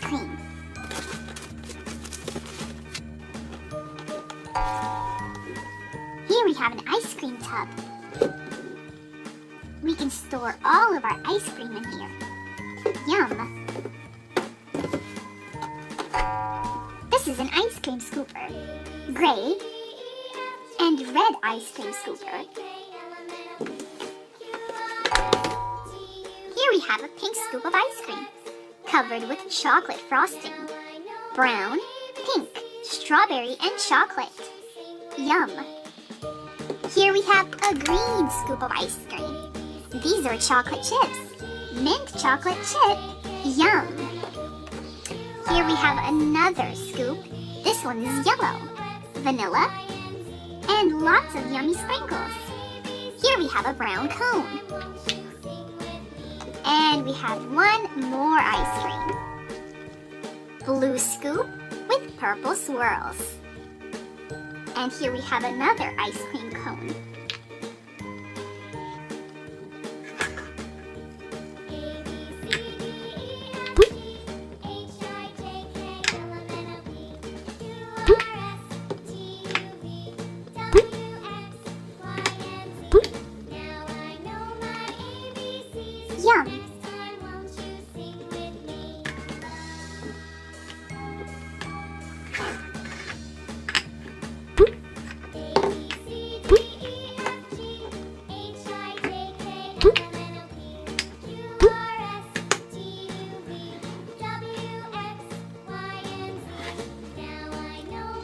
cream. Here we have an ice cream tub. We can store all of our ice cream in here. Yum! This is an ice cream scooper. Gray and red ice cream scooper. Here we have a pink scoop of ice cream, covered with chocolate frosting. Brown, pink, strawberry, and chocolate. Yum! Here we have a green scoop of ice cream. These are chocolate chips. Mint chocolate chip. Yum! Here we have another scoop. This one is yellow. Vanilla. And lots of yummy sprinkles. Here we have a brown cone. And we have one more ice cream. Blue scoop with purple swirls. And here we have another ice cream cone. Yum!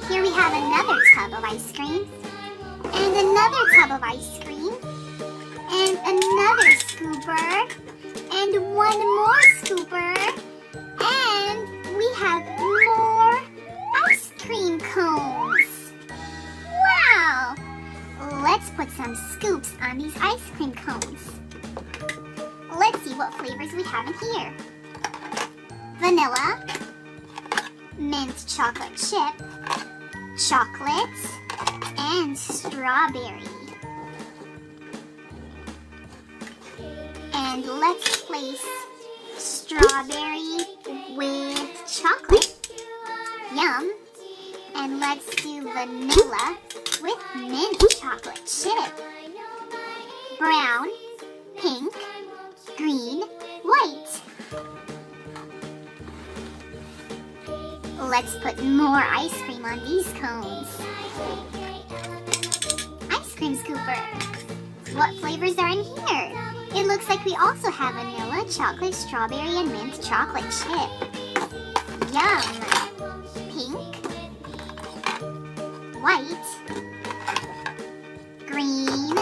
Here we have another tub of ice cream, and another tub of ice cream, and another scooper, and one more scooper, and we have more ice cream cones. Wow! Let's put some scoops on these ice cream cones. Let's see what flavors we have in here. Vanilla, mint chocolate chip, chocolate, and strawberry. And let's place strawberry with chocolate. Yum! And let's do vanilla with mint chocolate chip. Brown, pink, green, white. Let's put more ice cream on these cones. Ice cream scooper. What flavors are in here? It looks like we also have vanilla, chocolate, strawberry, and mint chocolate chip. Yum! Pink, white, green,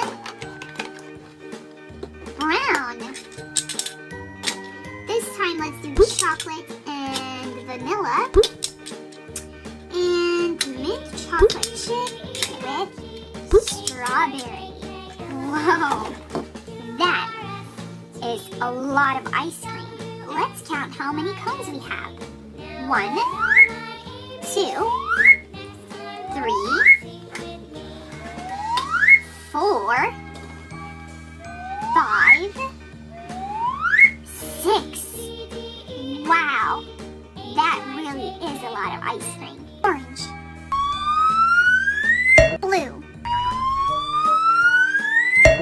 brown. This time let's do chocolate and vanilla. And mint chocolate chip with strawberry. Whoa! That is a lot of ice cream. Let's count how many cones we have. 1, 2, 3, 4, 5, 6. Wow, that really is a lot of ice cream. Orange, blue,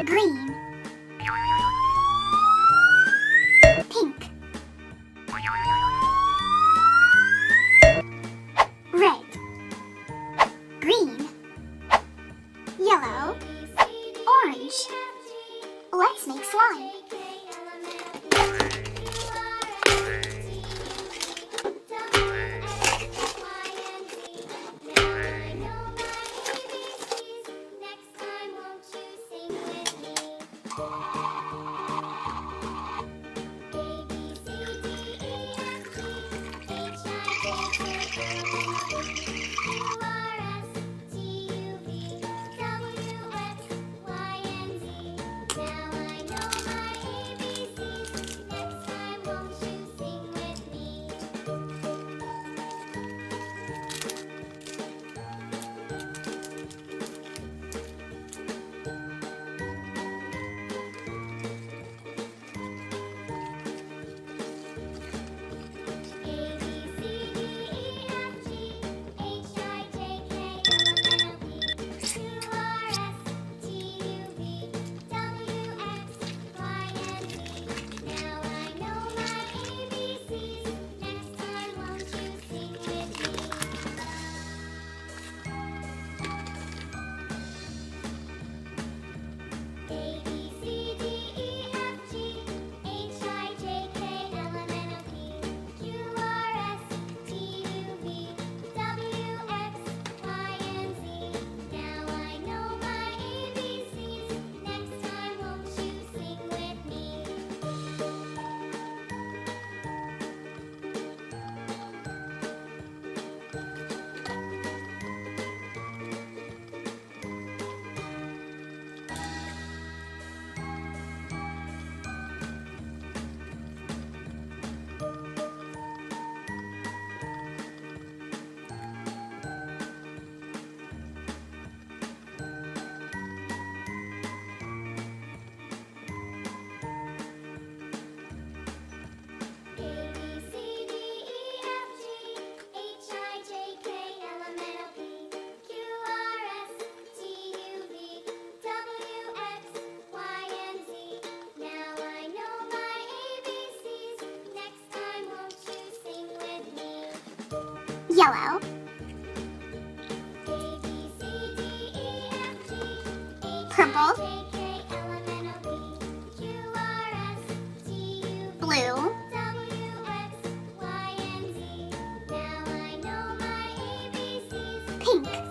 green, pink, red, green, yellow, orange. Let's make slime. Yellow. Purple. Blue. Pink.